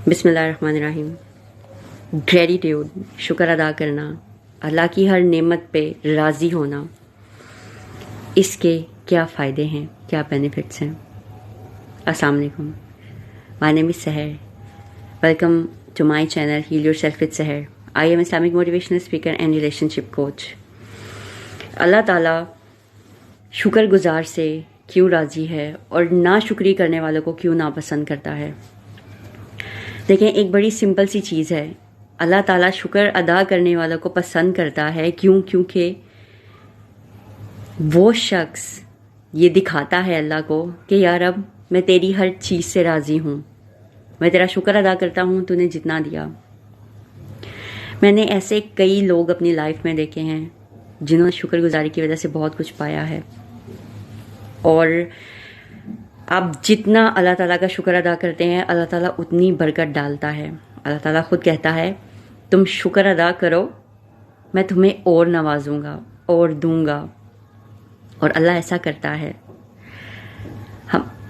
بسم اللہ الرحمن الرحیم۔ گریٹیٹیوڈ، شکر ادا کرنا، اللہ کی ہر نعمت پہ راضی ہونا، اس کے کیا فائدے ہیں، کیا بینیفٹس ہیں۔ السلام علیکم، my name is Sehar, welcome to my channel heal yourself with Sehar. I am Islamic motivational speaker and relationship coach. Allah تعالیٰ شکر گزار سے کیوں راضی ہے اور ناشکری کرنے والوں کو کیوں ناپسند کرتا ہے؟ دیکھیں، ایک بڑی سمپل سی چیز ہے۔ اللہ تعالیٰ شکر ادا کرنے والوں کو پسند کرتا ہے، کیونکہ وہ شخص یہ دکھاتا ہے اللہ کو کہ یا رب، میں تیری ہر چیز سے راضی ہوں، میں تیرا شکر ادا کرتا ہوں تو نے جتنا دیا۔ میں نے ایسے کئی لوگ اپنی لائف میں دیکھے ہیں جنہوں نے شکر گزاری کی وجہ سے بہت کچھ پایا ہے، اور آپ جتنا اللہ تعالیٰ کا شکر ادا کرتے ہیں اللہ تعالیٰ اتنی برکت ڈالتا ہے۔ اللہ تعالیٰ خود کہتا ہے تم شکر ادا کرو، میں تمہیں اور نوازوں گا اور دوں گا، اور اللہ ایسا کرتا ہے۔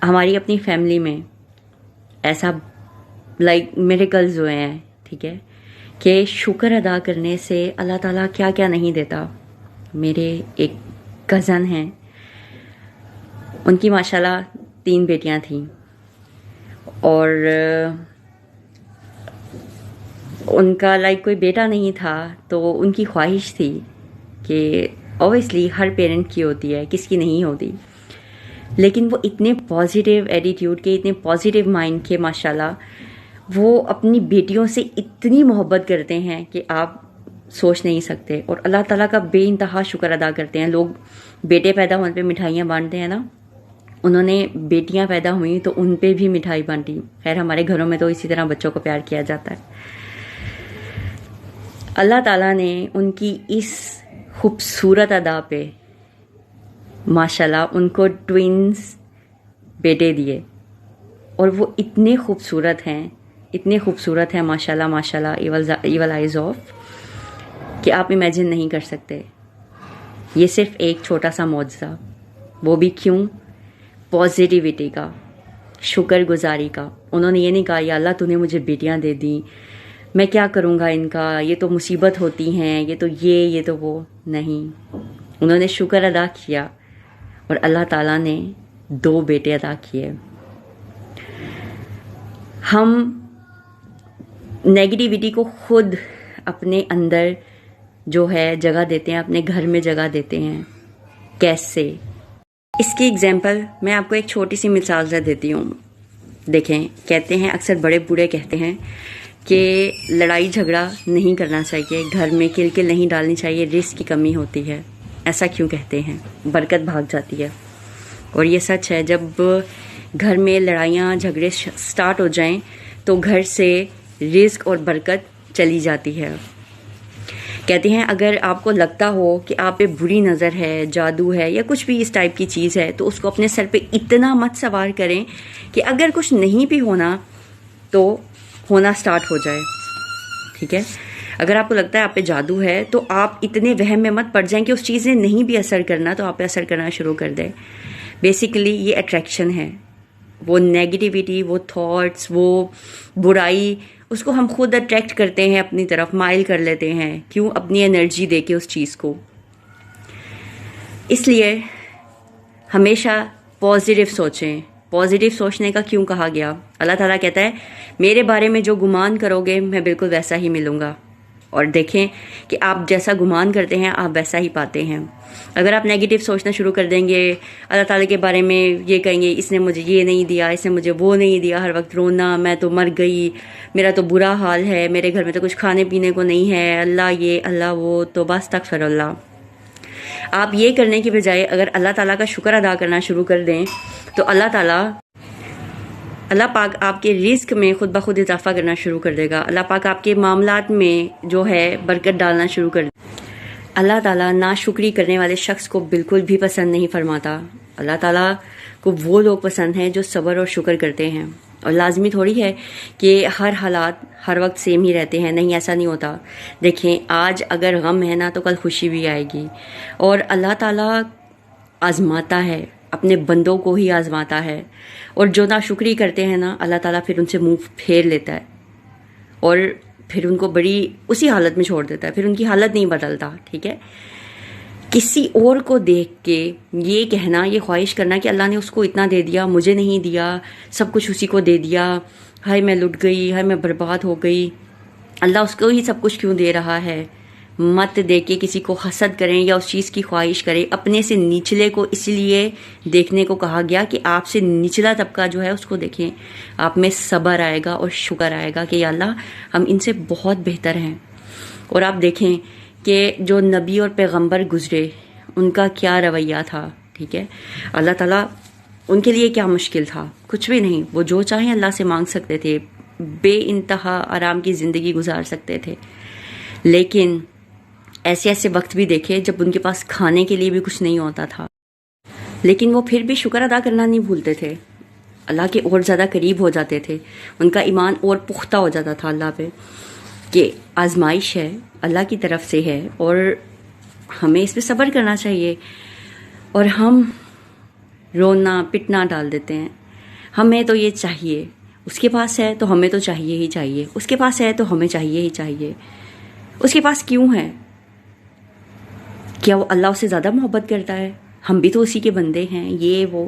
ہماری اپنی فیملی میں ایسا میریکلز ہوئے ہیں، ٹھیک ہے، کہ شکر ادا کرنے سے اللہ تعالیٰ کیا کیا نہیں دیتا۔ میرے ایک کزن ہیں، ان کی ماشاءاللہ 3 بیٹیاں تھیں، اور ان کا کوئی بیٹا نہیں تھا، تو ان کی خواہش تھی کہ اوبیسلی ہر پیرنٹ کی ہوتی ہے، کس کی نہیں ہوتی، لیکن وہ اتنے پازیٹیو ایٹیٹیوڈ کے، اتنے پازیٹیو مائنڈ کے، ماشاءاللہ وہ اپنی بیٹیوں سے اتنی محبت کرتے ہیں کہ آپ سوچ نہیں سکتے، اور اللہ تعالیٰ کا بے انتہا شکر ادا کرتے ہیں۔ لوگ بیٹے پیدا ہونے پہ مٹھائیاں بانٹتے ہیں نا، انہوں نے بیٹیاں پیدا ہوئیں تو ان پہ بھی مٹھائی بانٹی۔ خیر، ہمارے گھروں میں تو اسی طرح بچوں کو پیار کیا جاتا ہے۔ اللہ تعالیٰ نے ان کی اس خوبصورت ادا پہ ماشاءاللہ ان کو ٹوینز بیٹے دیے، اور وہ اتنے خوبصورت ہیں، اتنے خوبصورت ہیں، ماشاءاللہ ماشاءاللہ، ایول آئیز آف، کہ آپ امیجن نہیں کر سکتے۔ یہ صرف ایک چھوٹا سا معجزہ، وہ بھی کیوں؟ پازیٹیوٹی کا، شکر گزاری کا۔ انہوں نے یہ نہیں کہا یا اللہ تو نے مجھے بیٹیاں دے دیں، میں کیا کروں گا ان کا، یہ تو مصیبت ہوتی ہیں، یہ تو وہ نہیں۔ انہوں نے شکر ادا کیا، اور اللہ تعالیٰ نے 2 بیٹے عطا کیے۔ ہم نیگیٹیوٹی کو خود اپنے اندر جو ہے جگہ دیتے ہیں، اپنے گھر میں جگہ دیتے ہیں۔ کیسے؟ اس کی اگزامپل میں آپ کو ایک چھوٹی سی مثال سے دیتی ہوں۔ دیکھیں، کہتے ہیں، اکثر بڑے بوڑھے کہتے ہیں کہ لڑائی جھگڑا نہیں کرنا چاہیے، گھر میں کل کل نہیں ڈالنی چاہیے، رزق کی کمی ہوتی ہے۔ ایسا کیوں کہتے ہیں؟ برکت بھاگ جاتی ہے، اور یہ سچ ہے۔ جب گھر میں لڑائیاں جھگڑے سٹارٹ ہو جائیں تو گھر سے رزق اور برکت چلی جاتی ہے۔ کہتے ہیں اگر آپ کو لگتا ہو کہ آپ پہ بری نظر ہے، جادو ہے، یا کچھ بھی اس ٹائپ کی چیز ہے، تو اس کو اپنے سر پہ اتنا مت سوار کریں کہ اگر کچھ نہیں بھی ہونا تو ہونا سٹارٹ ہو جائے، ٹھیک ہے۔ اگر آپ کو لگتا ہے آپ پہ جادو ہے تو آپ اتنے وہم میں مت پڑ جائیں کہ اس چیز نے نہیں بھی اثر کرنا تو آپ پہ اثر کرنا شروع کر دے۔ بیسیکلی یہ اٹریکشن ہے، وہ نیگیٹیوٹی، وہ تھاٹس، وہ برائی، اس کو ہم خود اٹریکٹ کرتے ہیں، اپنی طرف مائل کر لیتے ہیں۔ کیوں؟ اپنی انرجی دے کے اس چیز کو۔ اس لیے ہمیشہ پازیٹیو سوچیں۔ پازیٹیو سوچنے کا کیوں کہا گیا؟ اللہ تعالیٰ کہتا ہے میرے بارے میں جو گمان کرو گے میں بالکل ویسا ہی ملوں گا، اور دیکھیں کہ آپ جیسا گمان کرتے ہیں آپ ویسا ہی پاتے ہیں۔ اگر آپ نیگیٹیو سوچنا شروع کر دیں گے، اللہ تعالیٰ کے بارے میں یہ کہیں گے اس نے مجھے یہ نہیں دیا، اس نے مجھے وہ نہیں دیا، ہر وقت رونا، میں تو مر گئی، میرا تو برا حال ہے، میرے گھر میں تو کچھ کھانے پینے کو نہیں ہے، اللہ یہ اللہ وہ، تو بس استغفر اللہ۔ آپ یہ کرنے کی بجائے اگر اللہ تعالیٰ کا شکر ادا کرنا شروع کر دیں تو اللہ پاک آپ کے رزق میں خود بخود اضافہ کرنا شروع کر دے گا۔ اللہ پاک آپ کے معاملات میں جو ہے برکت ڈالنا شروع کر دے گا۔ اللہ تعالیٰ ناشکری کرنے والے شخص کو بالکل بھی پسند نہیں فرماتا۔ اللہ تعالیٰ کو وہ لوگ پسند ہیں جو صبر اور شکر کرتے ہیں، اور لازمی تھوڑی ہے کہ ہر حالات ہر وقت سیم ہی رہتے ہیں، نہیں، ایسا نہیں ہوتا۔ دیکھیں، آج اگر غم ہے نا تو کل خوشی بھی آئے گی، اور اللہ تعالیٰ آزماتا ہے، اپنے بندوں کو ہی آزماتا ہے، اور جو ناشکری کرتے ہیں نا اللہ تعالیٰ پھر ان سے منہ پھیر لیتا ہے۔ اور پھر ان کو بڑی اسی حالت میں چھوڑ دیتا ہے، پھر ان کی حالت نہیں بدلتا. ٹھیک ہے، کسی اور کو دیکھ کے یہ کہنا، یہ خواہش کرنا کہ اللہ نے اس کو اتنا دے دیا، مجھے نہیں دیا، سب کچھ اسی کو دے دیا، ہائے میں لٹ گئی، ہائے میں برباد ہو گئی، اللہ اس کو ہی سب کچھ کیوں دے رہا ہے. مت دے کے کسی کو حسد کریں یا اس چیز کی خواہش کریں. اپنے سے نچلے کو اس لیے دیکھنے کو کہا گیا کہ آپ سے نچلا طبقہ جو ہے اس کو دیکھیں، آپ میں صبر آئے گا اور شکر آئے گا کہ یا اللہ ہم ان سے بہت بہتر ہیں. اور آپ دیکھیں کہ جو نبی اور پیغمبر گزرے ان کا کیا رویہ تھا. ٹھیک ہے، اللہ تعالیٰ ان کے لیے کیا مشکل تھا؟ کچھ بھی نہیں. وہ جو چاہیں اللہ سے مانگ سکتے تھے، بے انتہا آرام کی زندگی گزار سکتے تھے. لیکن ایسے ایسے وقت بھی دیکھے جب ان کے پاس کھانے کے لیے بھی کچھ نہیں ہوتا تھا، لیکن وہ پھر بھی شکر ادا کرنا نہیں بھولتے تھے، اللہ کے اور زیادہ قریب ہو جاتے تھے. ان کا ایمان اور پختہ ہو جاتا تھا اللہ پہ کہ آزمائش ہے، اللہ کی طرف سے ہے اور ہمیں اس پہ صبر کرنا چاہیے. اور ہم رونا پٹنا ڈال دیتے ہیں، ہمیں تو یہ چاہیے، اس کے پاس ہے تو ہمیں تو چاہیے ہی چاہیے، اس کے پاس ہے تو ہمیں چاہیے ہی چاہیے. اس کے پاس کیوں ہے؟ کیا وہ اللہ اس سے زیادہ محبت کرتا ہے؟ ہم بھی تو اسی کے بندے ہیں. یہ وہ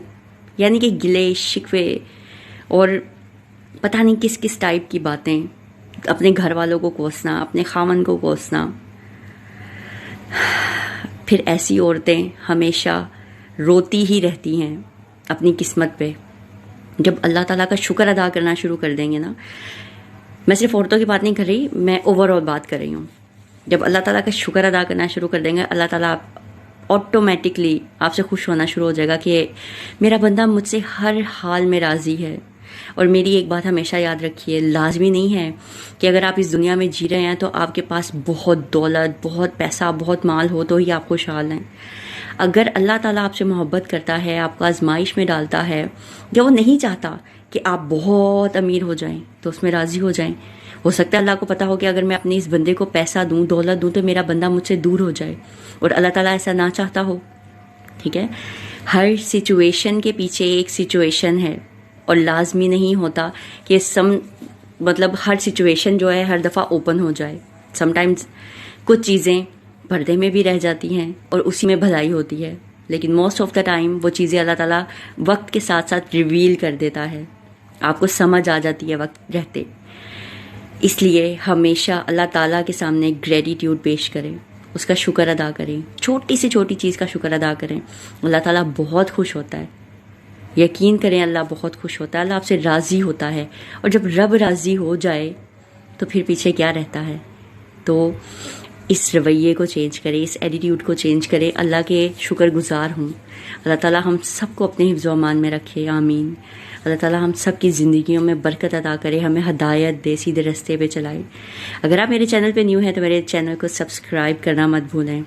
یعنی کہ گلے شکوے اور پتہ نہیں کس کس ٹائپ کی باتیں، اپنے گھر والوں کو کوسنا، اپنے خامن کو کوسنا. پھر ایسی عورتیں ہمیشہ روتی ہی رہتی ہیں اپنی قسمت پہ. جب اللہ تعالیٰ کا شکر ادا کرنا شروع کر دیں گے نا، میں صرف عورتوں کی بات نہیں کر رہی، میں اوور آل بات کر رہی ہوں. جب اللہ تعالیٰ کا شکر ادا کرنا شروع کر دیں گے، اللہ تعالیٰ آٹومیٹکلی آپ سے خوش ہونا شروع ہو جائے گا کہ میرا بندہ مجھ سے ہر حال میں راضی ہے. اور میری ایک بات ہمیشہ یاد رکھیے، لازمی نہیں ہے کہ اگر آپ اس دنیا میں جی رہے ہیں تو آپ کے پاس بہت دولت، بہت پیسہ، بہت مال ہو تو ہی آپ خوشحال ہیں. اگر اللہ تعالیٰ آپ سے محبت کرتا ہے، آپ کو آزمائش میں ڈالتا ہے، یا وہ نہیں چاہتا کہ آپ بہت امیر ہو جائیں تو اس میں راضی ہو جائیں. ہو سکتا ہے اللہ کو پتا ہو کہ اگر میں اپنے اس بندے کو پیسہ دوں، دولت دوں تو میرا بندہ مجھ سے دور ہو جائے، اور اللہ تعالیٰ ایسا نہ چاہتا ہو. ٹھیک ہے، ہر سچویشن کے پیچھے ایک سچویشن ہے، اور لازمی نہیں ہوتا کہ مطلب ہر سچویشن جو ہے ہر دفعہ اوپن ہو جائے. سم ٹائمز کچھ چیزیں پردے میں بھی رہ جاتی ہیں اور اسی میں بھلائی ہوتی ہے، لیکن موسٹ آف دا ٹائم وہ چیزیں اللہ تعالیٰ وقت کے ساتھ ساتھ ریویل کر دیتا ہے، آپ کو سمجھ آ جاتی ہے وقت رہتے. اس لیے ہمیشہ اللہ تعالیٰ کے سامنے گریٹیٹیوڈ پیش کریں، اس کا شکر ادا کریں، چھوٹی سے چھوٹی چیز کا شکر ادا کریں. اللہ تعالیٰ بہت خوش ہوتا ہے، یقین کریں اللہ بہت خوش ہوتا ہے، اللہ آپ سے راضی ہوتا ہے. اور جب رب راضی ہو جائے تو پھر پیچھے کیا رہتا ہے؟ تو اس رویے کو چینج کریں، اس ایٹیٹیوڈ کو چینج کریں، اللہ کے شکر گزار ہوں. اللہ تعالیٰ ہم سب کو اپنے حفظ و امان میں رکھے، آمین. اللہ تعالیٰ ہم سب کی زندگیوں میں برکت عطا کرے، ہمیں ہدایت دے، سیدھے راستے پہ چلائے. اگر آپ میرے چینل پہ نیو ہیں تو میرے چینل کو سبسکرائب کرنا مت بھولیں.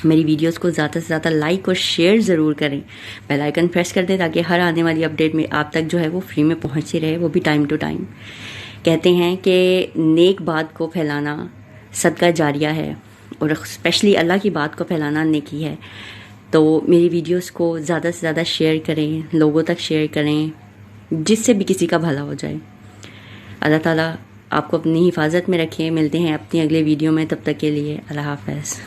میری ویڈیوز کو زیادہ سے زیادہ لائک اور شیئر ضرور کریں، بیل آئیکن پریس کر دیں تاکہ ہر آنے والی اپڈیٹ میں آپ تک جو ہے وہ فری میں پہنچتی رہے، وہ بھی ٹائم ٹو ٹائم. کہتے ہیں کہ نیک بات کو پھیلانا صدقہ جاریہ ہے، اور اسپیشلی اللہ کی بات کو پھیلانا نیکی ہے. تو میری ویڈیوز کو زیادہ سے زیادہ شیئر کریں، لوگوں تک شیئر کریں، جس سے بھی کسی کا بھلا ہو جائے. اللہ تعالیٰ آپ کو اپنی حفاظت میں رکھیں. ملتے ہیں اپنی اگلے ویڈیو میں، تب تک کے لیے اللہ حافظ.